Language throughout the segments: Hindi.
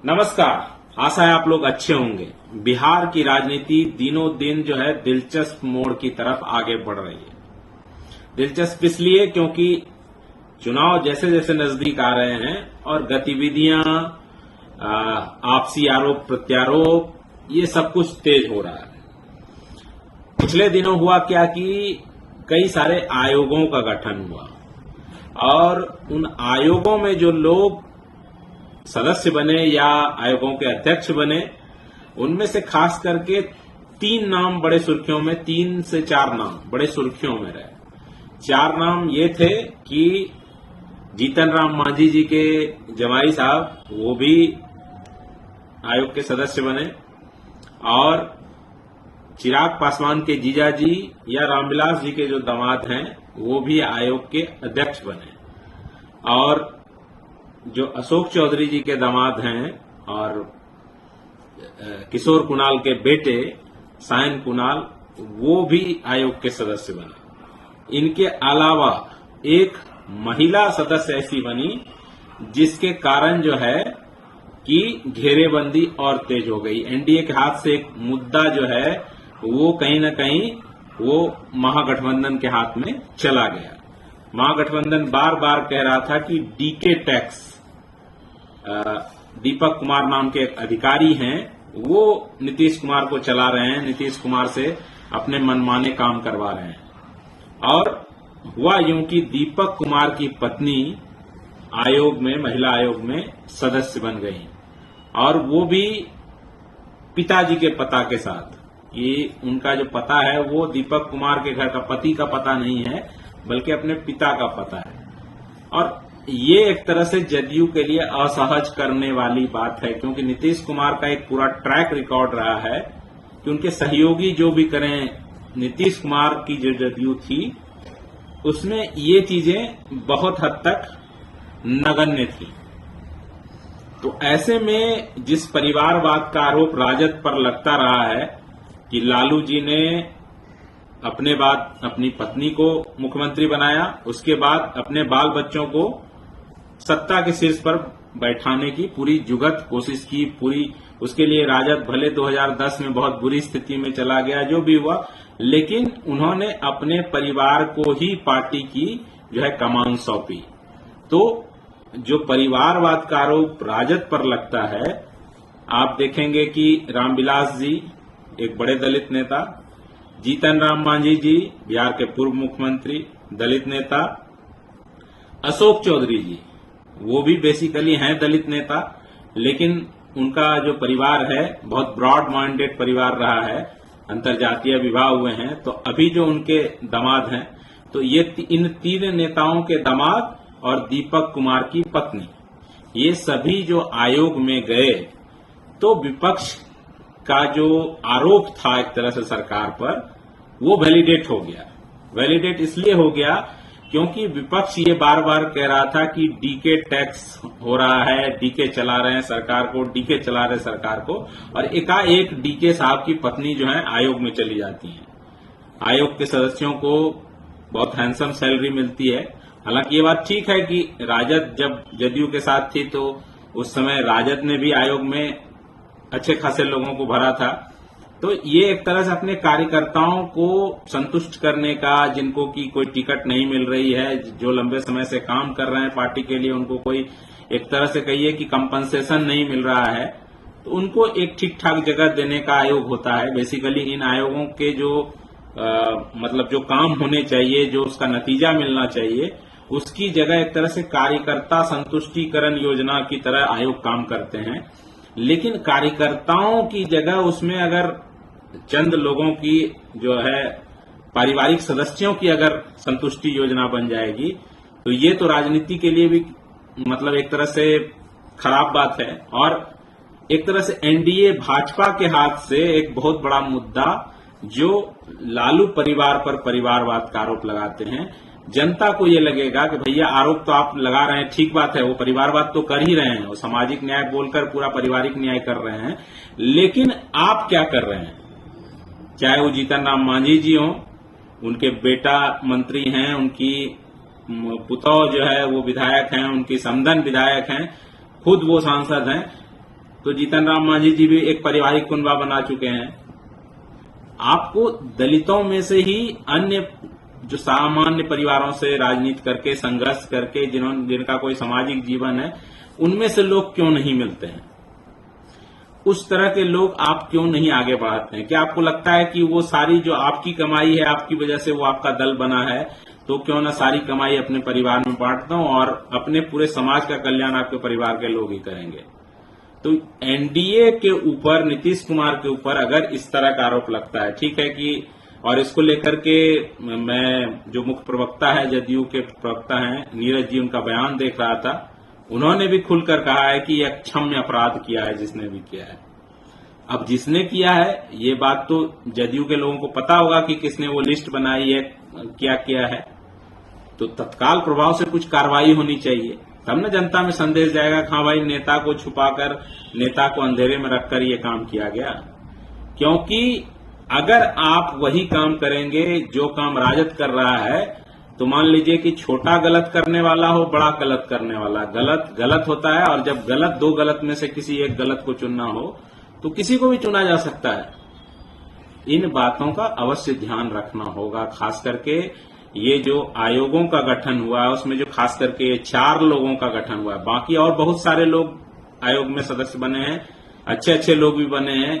नमस्कार। आशा है आप लोग अच्छे होंगे। बिहार की राजनीति दिनों दिन जो है दिलचस्प मोड़ की तरफ आगे बढ़ रही है। दिलचस्प इसलिए क्योंकि चुनाव जैसे जैसे नजदीक आ रहे हैं और गतिविधियां, आपसी आरोप प्रत्यारोप, ये सब कुछ तेज हो रहा है। पिछले दिनों हुआ क्या कि कई सारे आयोगों का गठन हुआ और उन आयोगों में जो लोग सदस्य बने या आयोगों के अध्यक्ष बने, उनमें से खास करके 3 नाम बड़े सुर्खियों में, 3 से 4 नाम बड़े सुर्खियों में रहे। 4 नाम ये थे कि जीतन राम मांझी जी के जमाई साहब, वो भी आयोग के सदस्य बने, और चिराग पासवान के जीजा जी या रामविलास जी के जो दामाद हैं, वो भी आयोग के अध्यक्ष बने, और जो अशोक चौधरी जी के दामाद हैं और किशोर कुणाल के बेटे सायन कुणाल, वो भी आयोग के सदस्य बने। इनके अलावा एक महिला सदस्य ऐसी बनी जिसके कारण जो है कि घेरेबंदी और तेज हो गई। एनडीए के हाथ से एक मुद्दा जो है वो कहीं न कहीं वो महागठबंधन के हाथ में चला गया। महागठबंधन बार बार कह रहा था कि डीके टैक्स, दीपक कुमार नाम के एक अधिकारी हैं, वो नीतीश कुमार को चला रहे हैं, नीतीश कुमार से अपने मनमाने काम करवा रहे हैं। और हुआ यूं कि दीपक कुमार की पत्नी आयोग में, महिला आयोग में सदस्य बन गई, और वो भी पिताजी के पता के साथ। ये उनका जो पता है वो दीपक कुमार के घर का पति का पता नहीं है, बल्कि अपने पिता का पता है। और ये एक तरह से जदयू के लिए असहज करने वाली बात है, क्योंकि नीतीश कुमार का एक पूरा ट्रैक रिकॉर्ड रहा है कि उनके सहयोगी जो भी करें, नीतीश कुमार की जो जदयू थी उसमें ये चीजें बहुत हद तक नगण्य थी। तो ऐसे में जिस परिवारवाद का आरोप राजद पर लगता रहा है कि लालू जी ने अपने बाद अपनी पत्नी को मुख्यमंत्री बनाया, उसके बाद अपने बाल बच्चों को सत्ता के शीर्ष पर बैठाने की पूरी जुगत कोशिश की, पूरी उसके लिए राजद भले 2010 में बहुत बुरी स्थिति में चला गया, जो भी हुआ, लेकिन उन्होंने अपने परिवार को ही पार्टी की जो है कमान सौंपी। तो जो परिवारवाद का आरोप राजद पर लगता है, आप देखेंगे कि रामविलास जी एक बड़े दलित नेता, जीतन राम मांझी जी बिहार के पूर्व मुख्यमंत्री दलित नेता, अशोक चौधरी जी वो भी बेसिकली हैं दलित नेता, लेकिन उनका जो परिवार है बहुत ब्रॉड माइंडेड परिवार रहा है, अंतरजातीय विवाह हुए हैं। तो अभी जो उनके दामाद हैं, तो ये इन 3 नेताओं के दामाद और दीपक कुमार की पत्नी, ये सभी जो आयोग में गए, तो विपक्ष का जो आरोप था एक तरह से सरकार पर, वो वैलिडेट हो गया। वैलिडेट इसलिए हो गया क्योंकि विपक्ष ये बार बार कह रहा था कि डीके टैक्स हो रहा है, डीके चला रहे हैं सरकार को, डीके चला रहे सरकार को, और एकाएक डीके साहब की पत्नी जो है आयोग में चली जाती है। आयोग के सदस्यों को बहुत हैंडसम सैलरी मिलती है। हालांकि ये बात ठीक है कि राजद जब जदयू के साथ थी तो उस समय राजद ने भी आयोग में अच्छे खासे लोगों को भरा था। तो ये एक तरह से अपने कार्यकर्ताओं को संतुष्ट करने का, जिनको की कोई टिकट नहीं मिल रही है, जो लंबे समय से काम कर रहे हैं पार्टी के लिए, उनको कोई एक तरह से कहिए कि कंपनसेशन नहीं मिल रहा है, तो उनको एक ठीक ठाक जगह देने का आयोग होता है। बेसिकली इन आयोगों के जो मतलब जो काम होने चाहिए, जो उसका नतीजा मिलना चाहिए, उसकी जगह एक तरह से कार्यकर्ता संतुष्टिकरण योजना की तरह आयोग काम करते हैं। लेकिन कार्यकर्ताओं की जगह उसमें अगर चंद लोगों की जो है पारिवारिक सदस्यों की अगर संतुष्टि योजना बन जाएगी, तो ये तो राजनीति के लिए भी मतलब एक तरह से खराब बात है। और एक तरह से एनडीए भाजपा के हाथ से एक बहुत बड़ा मुद्दा जो लालू परिवार पर परिवारवाद का आरोप लगाते हैं, जनता को ये लगेगा कि भैया आरोप तो आप लगा रहे हैं, ठीक बात है, वो परिवारवाद तो कर ही रहे हैं, वो सामाजिक न्याय बोलकर पूरा पारिवारिक न्याय कर रहे हैं, लेकिन आप क्या कर रहे हैं? चाहे वो जीतन राम मांझी जी हों, उनके बेटा मंत्री हैं, उनकी पुतौह जो है वो विधायक हैं, उनकी समधन विधायक हैं, खुद वो सांसद हैं, तो जीतन राम मांझी जी भी एक पारिवारिक कुनबा बना चुके हैं। आपको दलितों में से ही अन्य जो सामान्य परिवारों से राजनीति करके संघर्ष करके जिनका कोई सामाजिक जीवन है, उनमें से लोग क्यों नहीं मिलते हैं? उस तरह के लोग आप क्यों नहीं आगे बढ़ाते हैं? क्या आपको लगता है कि वो सारी जो आपकी कमाई है, आपकी वजह से वो आपका दल बना है, तो क्यों ना सारी कमाई अपने परिवार में बांट दो और अपने पूरे समाज का कल्याण आपके परिवार के लोग ही करेंगे? तो एनडीए के ऊपर, नीतीश कुमार के ऊपर अगर इस तरह का आरोप लगता है, ठीक है कि, और इसको लेकर के मैं जो मुख्य प्रवक्ता है, जदयू के प्रवक्ता हैं नीरज जी, उनका बयान देख रहा था, उन्होंने भी खुलकर कहा है कि यह क्षम्य अपराध किया है जिसने भी किया है। अब जिसने किया है, ये बात तो जदयू के लोगों को पता होगा कि किसने वो लिस्ट बनाई है, क्या किया है, तो तत्काल प्रभाव से कुछ कार्रवाई होनी चाहिए, तब न जनता में संदेश जाएगा कि हाँ भाई, नेता को छुपाकर, नेता को अंधेरे में रखकर ये काम किया गया। क्योंकि अगर आप वही काम करेंगे जो काम राजद कर रहा है, तो मान लीजिए कि छोटा गलत करने वाला हो, बड़ा गलत करने वाला, गलत गलत होता है, और जब गलत, दो गलत में से किसी एक गलत को चुनना हो तो किसी को भी चुना जा सकता है। इन बातों का अवश्य ध्यान रखना होगा। खास करके ये जो आयोगों का गठन हुआ है, उसमें जो खास करके 4 लोगों का गठन हुआ है, बाकी और बहुत सारे लोग आयोग में सदस्य बने हैं, अच्छे अच्छे लोग भी बने हैं,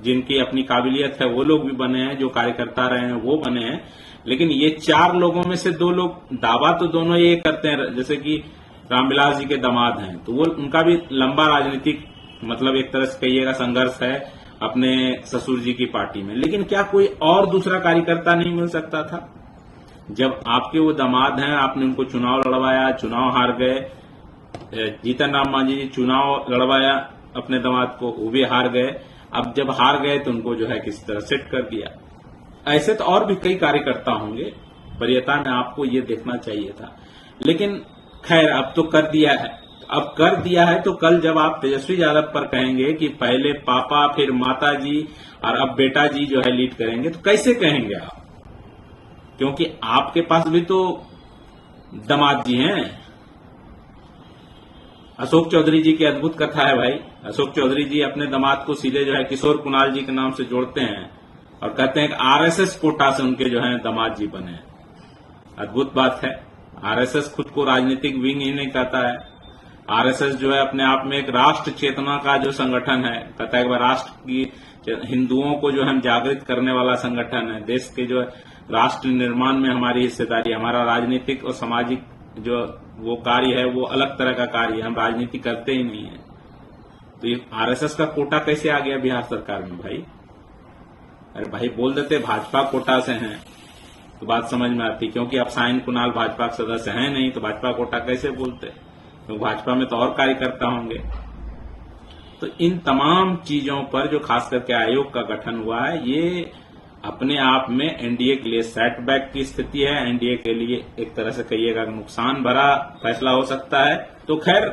जिनकी अपनी काबिलियत है वो लोग भी बने हैं, जो कार्यकर्ता रहे हैं वो बने हैं, लेकिन ये 4 लोगों में से 2 लोग दावा तो दोनों ये करते हैं, जैसे कि रामविलास जी के दामाद हैं, तो वो उनका भी लंबा राजनीतिक, मतलब एक तरह से कहिएगा संघर्ष है अपने ससुर जी की पार्टी में। लेकिन क्या कोई और दूसरा कार्यकर्ता नहीं मिल सकता था? जब आपके वो दामाद हैं, आपने उनको चुनाव लड़वाया, चुनाव हार गए, जीतन राम मांझी जी चुनाव लड़वाया अपने दामाद को, वो भी हार गए। अब जब हार गए तो उनको जो है किस तरह सेट कर दिया। ऐसे तो और भी कई कार्यकर्ता होंगे, वरीयता में आपको ये देखना चाहिए था, लेकिन खैर अब तो कर दिया है। अब कर दिया है तो कल जब आप तेजस्वी यादव पर कहेंगे कि पहले पापा, फिर माता जी और अब बेटा जी जो है लीड करेंगे, तो कैसे कहेंगे आप? क्योंकि आपके पास भी तो दामाद जी हैं। अशोक चौधरी जी की अद्भुत कथा है भाई। अशोक चौधरी जी अपने दामाद को सीधे जो है किशोर कुणाल जी के नाम से जोड़ते हैं और कहते हैं कि आरएसएस कोटा से उनके जो है दामाद जी बने। अद्भुत बात है। आरएसएस खुद को राजनीतिक विंग ही नहीं कहता है। आरएसएस जो है अपने आप में एक राष्ट्र चेतना का जो संगठन है, कहता है कि राष्ट्र की, हिंदुओं को जो हम जागृत करने वाला संगठन है, देश के जो राष्ट्र निर्माण में हमारी हिस्सेदारी, हमारा राजनीतिक और सामाजिक जो वो कार्य है वो अलग तरह का कार्य है, हम राजनीति करते ही नहीं है। तो ये आरएसएस का कोटा कैसे आ गया बिहार सरकार में भाई? अरे भाई बोल देते भाजपा कोटा से हैं तो बात समझ में आती, क्योंकि अब साइन कुणाल भाजपा के सदस्य हैं नहीं, तो भाजपा कोटा कैसे बोलते? तो भाजपा में तो और कार्यकर्ता होंगे। तो इन तमाम चीजों पर जो खास करके आयोग का गठन हुआ है, ये अपने आप में एनडीए के लिए सेटबैक की स्थिति है। एनडीए के लिए एक तरह से कहिएगा नुकसान भरा फैसला हो सकता है। तो खैर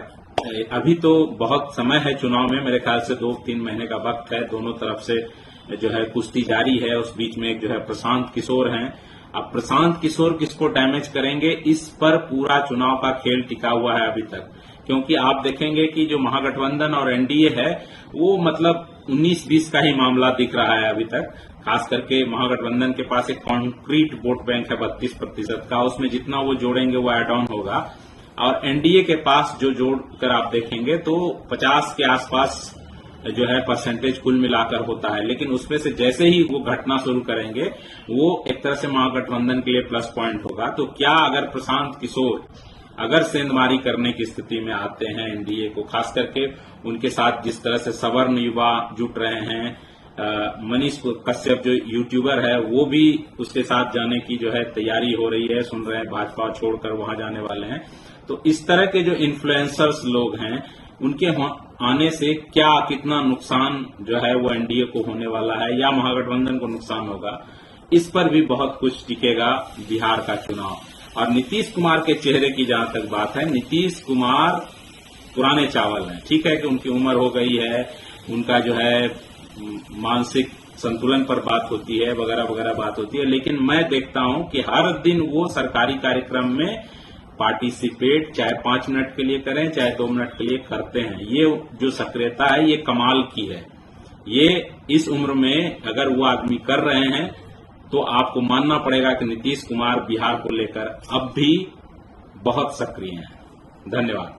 अभी तो बहुत समय है चुनाव में, मेरे ख्याल से 2-3 महीने का वक्त है। दोनों तरफ से जो है कुश्ती जारी है। उस बीच में एक जो है प्रशांत किशोर हैं। अब प्रशांत किशोर किसको डैमेज करेंगे, इस पर पूरा चुनाव का खेल टिका हुआ है अभी तक। क्योंकि आप देखेंगे कि जो महागठबंधन और एनडीए है वो मतलब 19-20 का ही मामला दिख रहा है अभी तक। खास करके महागठबंधन के पास एक कॉन्क्रीट वोट बैंक है 32% का, उसमें जितना वो जोड़ेंगे वो एड ऑन होगा। और एनडीए के पास जो जोड़कर आप देखेंगे तो 50 के आसपास जो है परसेंटेज कुल मिलाकर होता है। लेकिन उसमें से जैसे ही वो घटना शुरू करेंगे वो एक तरह से महागठबंधन के लिए प्लस पॉइंट होगा। तो क्या अगर प्रशांत किशोर अगर सेंधमारी करने की स्थिति में आते हैं एनडीए को, खास करके उनके साथ जिस तरह से सवर्ण युवा जुट रहे हैं, मनीष कश्यप जो यूट्यूबर है वो भी उसके साथ जाने की जो है तैयारी हो रही है, सुन रहे हैं भाजपा छोड़कर वहां जाने वाले हैं। तो इस तरह के जो इन्फ्लुएंसर्स लोग हैं उनके आने से क्या कितना नुकसान जो है वो एनडीए को होने वाला है या महागठबंधन को नुकसान होगा, इस पर भी बहुत कुछ टिकेगा बिहार का चुनाव। और नीतीश कुमार के चेहरे की जहां तक बात है, नीतीश कुमार पुराने चावल हैं। ठीक है कि उनकी उम्र हो गई है, उनका जो है मानसिक संतुलन पर बात होती है, वगैरह वगैरह बात होती है, लेकिन मैं देखता हूं कि हर दिन वो सरकारी कार्यक्रम में पार्टिसिपेट चाहे 5 मिनट के लिए करें चाहे 2 मिनट के लिए करते हैं। ये जो सक्रियता है ये कमाल की है। ये इस उम्र में अगर वो आदमी कर रहे हैं तो आपको मानना पड़ेगा कि नीतीश कुमार बिहार को लेकर अब भी बहुत सक्रिय हैं। धन्यवाद।